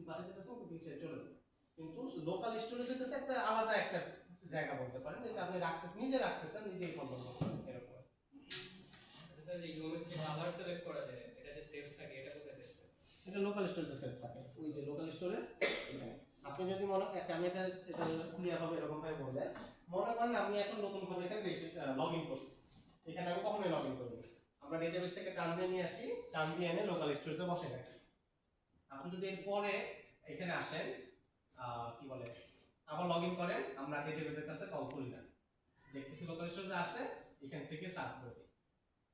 পাঠাতে চাচ্ছেন পিছিয়ে চলে যাবে। কিন্তু লোকাল স্টোরেজ হচ্ছে একটা আলাদা একটা জায়গা বলতে পারেন, যেটা আপনি রাখতেছেন, নিজে রাখতেছেন, নিজেই কন্ট্রোল করতেছেন এরকম। আচ্ছা স্যার, এই ইউএমএস যে কালার সিলেক্ট করা যায় এটা যে সেভ থাকে এটা কোথায় সেভ থাকে? এটা লোকাল স্টোরেজে সেভ থাকে, ওই যে লোকাল স্টোরেজ এখানে। আপনি যদি মনে করেন আচ্ছা আমি এটা ক্লিয়ার হবে এরকম ভাবে বললে, মনে করেন আমি এখন নতুন করে এখানে লগ ইন করছি, এখানে আমি কখনোই লগ ইন করব না, আমরা ডেটাবেস থেকে টান দিয়ে নিয়ে আসি, টান দিয়ে এনে লোকাল স্টোরেজে বসে রাখি। আপনি যদি এরপরে এখানে আসেন কি বলে আবার লগ ইন করেন, আমরা ডেটাবেসের কাছে কল করি না, দেখতেছি লোকাল স্টোরেজে আছে, এখান থেকে সার্চ করে দিই।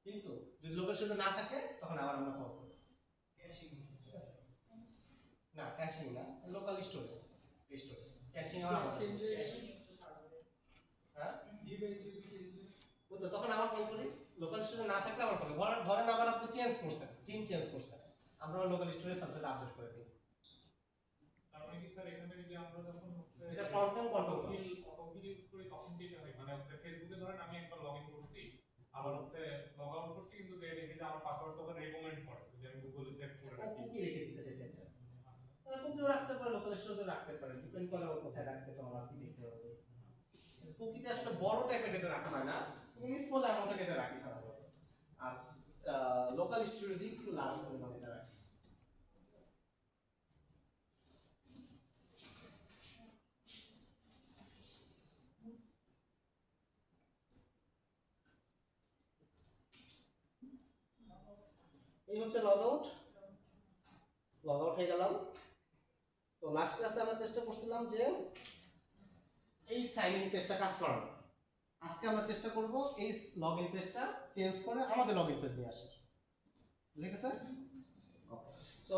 কিন্তু যদি লোকাল স্টোরেজে না থাকে তখন আবার আমরা কল করি। না ক্যাশিং না, লোকাল স্টোরেজ, স্টোরেজ ক্যাশিং আমার হ্যাঁ বুঝলো, তখন আবার কল করি। লোকাল স্টোরেজ না থাকলে আবার কল করি। ধরেন আবার আপনি চেঞ্জ করতেন, থিম চেঞ্জ করতেন, আমরা লোকাল স্টোরেজ সাবজেক্ট আপডেট করে দিই। তার মানে কি স্যার এখানে যদি আমরা যখন এটা front end control autofill use করি তখন কি হয়, মানে হচ্ছে ফেসবুকে ধরেন আমি একবার লগইন করছি, আবার হচ্ছে লগ আউট করছি, কিন্তু যে দেখি যে আমার পাসওয়ার্ড তখন রেকমেন্ড করে যে আমি গুগলে সেভ করে রাখি। কুকি রেখে দিছে সেটা, কুকিও রাখতে পারে, লোকাল স্টোরেজে রাখতে পারে, ডিপেন্ড করে ও কোথায় রাখছে তো আমার কি দেখতে হবে। কুকিতে আসলে বড় টাইপের ডেটা রাখা হয় না, স্মল অ্যামাউন্টের ডেটা রাখি সাধারণত, আর লোকাল স্টোরেজে একটু লার্জ পরিমাণে ডেটা রাখি। এই হচ্ছে লগ আউট হয়ে গেলাম। তো লাস্ট ক্লাসে আমরা চেষ্টা করছিলাম যে এই সাইন ইন পেজটা কাজ করানো, আজকে আমরা চেষ্টা করব এই লগ ইন পেজটা চেঞ্জ করে আমাদের লগ ইন পেজ নিয়ে আসার। ঠিক আছে, তো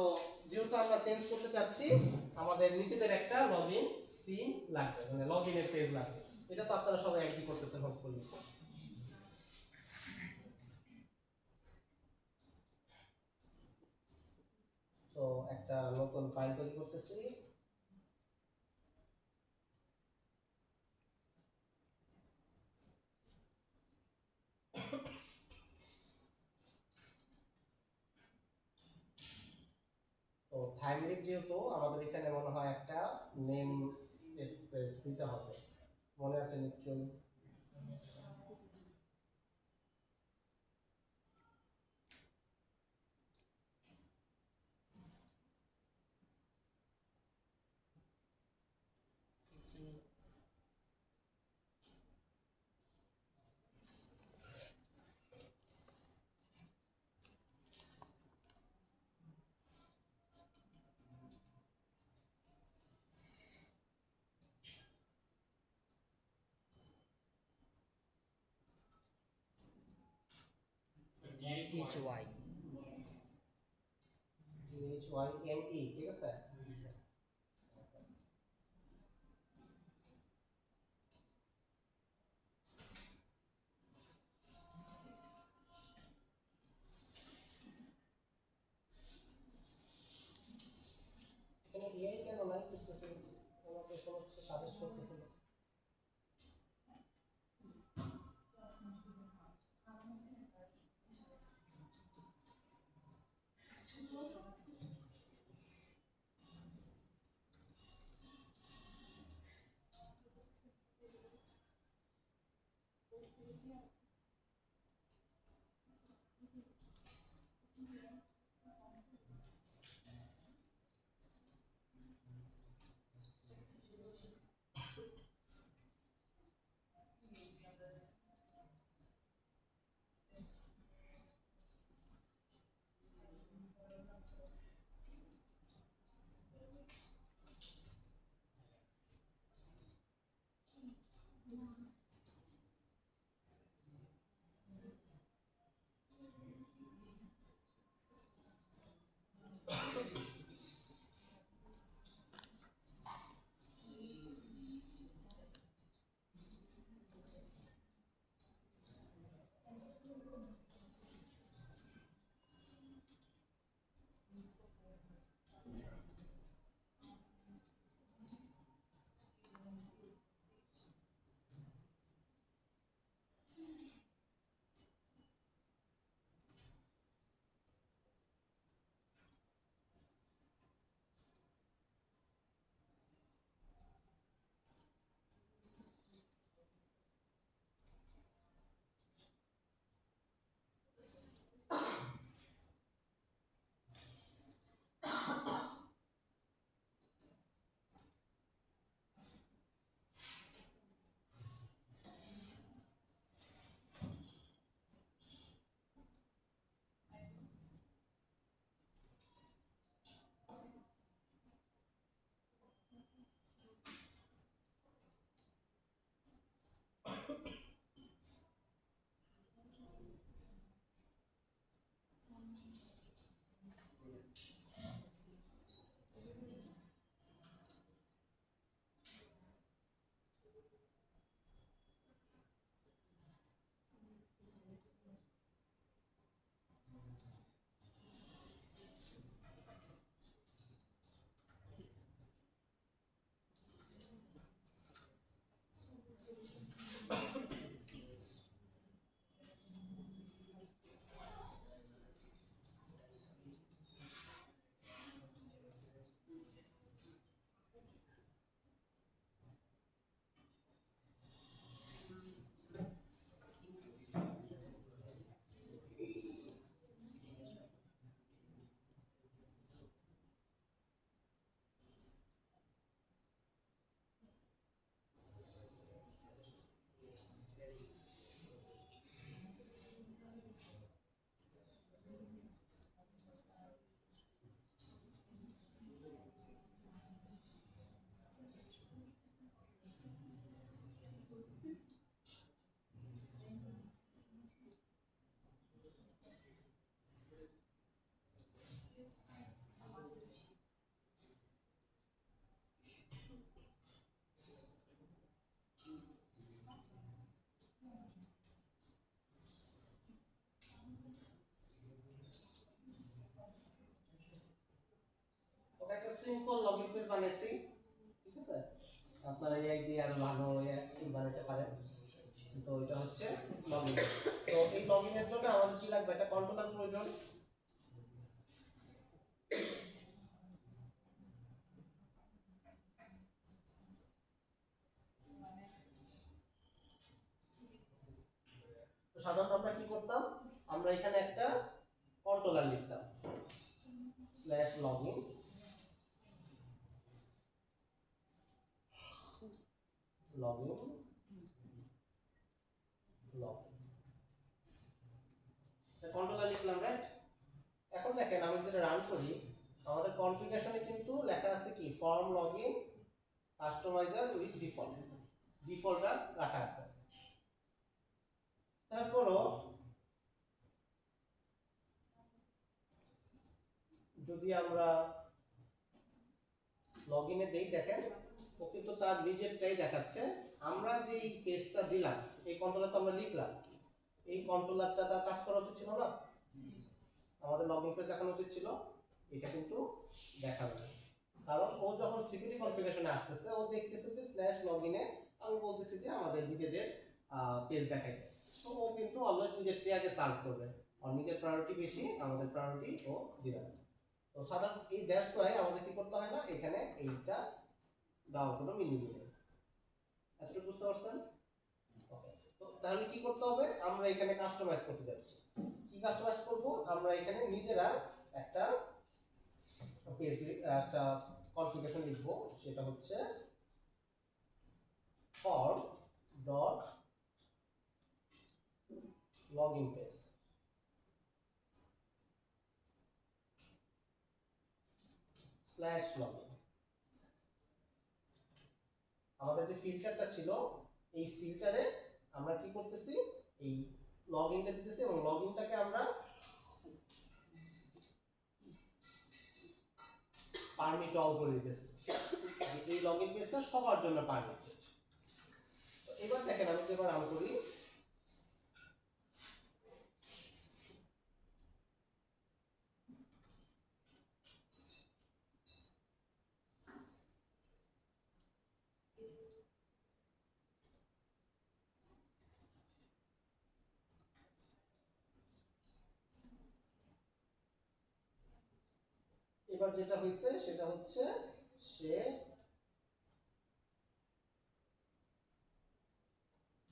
যেহেতু আমরা চেঞ্জ করতে চাচ্ছি আমাদের নিজেদের একটা লগ ইন সিন লাগবে, মানে লগ ইনের পেজ লাগবে। এটা তো আপনারা সবাই একই করতেছেন হোপফুলি। তো একটা নতুন ফাইল তৈরি করতেছি, তো থাইমলিক যেহেতু আমাদের এখানে মনে হয় একটা নেম স্পেস দিতে হবে, মনে আছে নিশ্চয়ই। THYME, ঠিক আছে। এখানে এআই কেন নাই বুঝতেছেন, আমাকে কোনো কিছু সাজেস্ট করতেছে না। সিম্পল লগইন পেজ বানাইছি, ঠিক আছে? আপনারা এই দিয়ে আরো ভালো বানাতে পারেন। তো এটা হচ্ছে লগইন। তো এই লগইনের জন্য আমাদের কি লাগবে? একটা কন্ট্রোলার প্রয়োজন। তো সাধারণত আমরা কি করতাম? আমরা এখানে একটা কন্ট্রোলার লিখতাম /login login login কন্ট্রোলার লিখলাম, রাইট? এখন দেখেন আমি যদি রান করি, আমাদের কনফিগারেশনে কিন্তু লেখা আছে কি form login customiser with default, ডিফল্টটা রাখা আছে। তারপরও যদি আমরা লগইনে দেই, দেখেন ও কিন্তু তার নিজেরটাই দেখাচ্ছে। আমরা যে পেজটা দিলাম, এই কন্ট্রোলার তো আমরা লিখলাম, এই কন্ট্রোলারটা তার কাজ করা উচিত ছিল না? আমাদের লগইন পেজ দেখানো উচিত ছিল, এটা কিন্তু দেখাবে না। কারণ ও যখন সিকিউরিটি কনফিগারেশনে আসতেছে, ও দেখতেছে যে /login-এ আমি বলতেছি যে আমাদের নিজেদের পেজ দেখাইতে, তো ও কিন্তু অলওয়েজ নিজেরটাই আগে সার্ভ করবে, আর নিজের প্রায়োরিটি বেশি, আমাদের প্রায়োরিটি ও দিবে না। তো সাধারণত এই দ্যাটস ওয়াই আমাদের কি করতে হয় না, এখানে এইটা দেওয়ার কোনো মিনিং নেই। এতটুকু বুঝতে পারছেন? ওকে, তো তাহলে কি করতে হবে? আমরা এখানে কাস্টমাইজ করতে যাচ্ছি। কি কাস্টমাইজ করব? আমরা এখানে নিজেরা একটা পেজ একটা কনফিগারেশন লিখব, সেটা হচ্ছে form dot login page /login। আমাদের যে ফিল্টারটা ছিল, এই ফিল্টারে আমরা কি করতেছি? এই লগইনটা দিতেছি, এবং লগইনটাকে আমরা পারমিট অল করে দিতেছি। এই লগইন পেজটা সবার জন্য পারমিটেড। তো এবার দেখেন আমি এবার রান করি, এবার যেটা হয়েছে সেটা হচ্ছে সে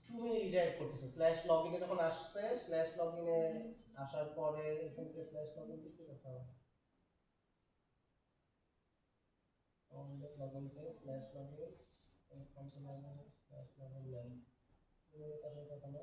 2 মিনিট রিডাইরেক্ট করতেছে /login-এ যখন আসছে, /login-এ আসার পরে এখান থেকে /login দিতে কথা হবে আমাদের লগইন থেকে /login /login কথা না।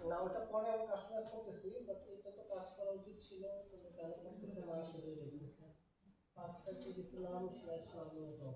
না ওটা পরে আমি কাস্টমাইজ করতেছি বাট এটা তো কাজ করা উচিত ছিল কিন্তু কেন করতেছে না সেটা দেখতেছি পাঁচটা কি দিছিলাম স্ল্যাশ নাম তো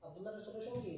আপনাদের সলিউশন কি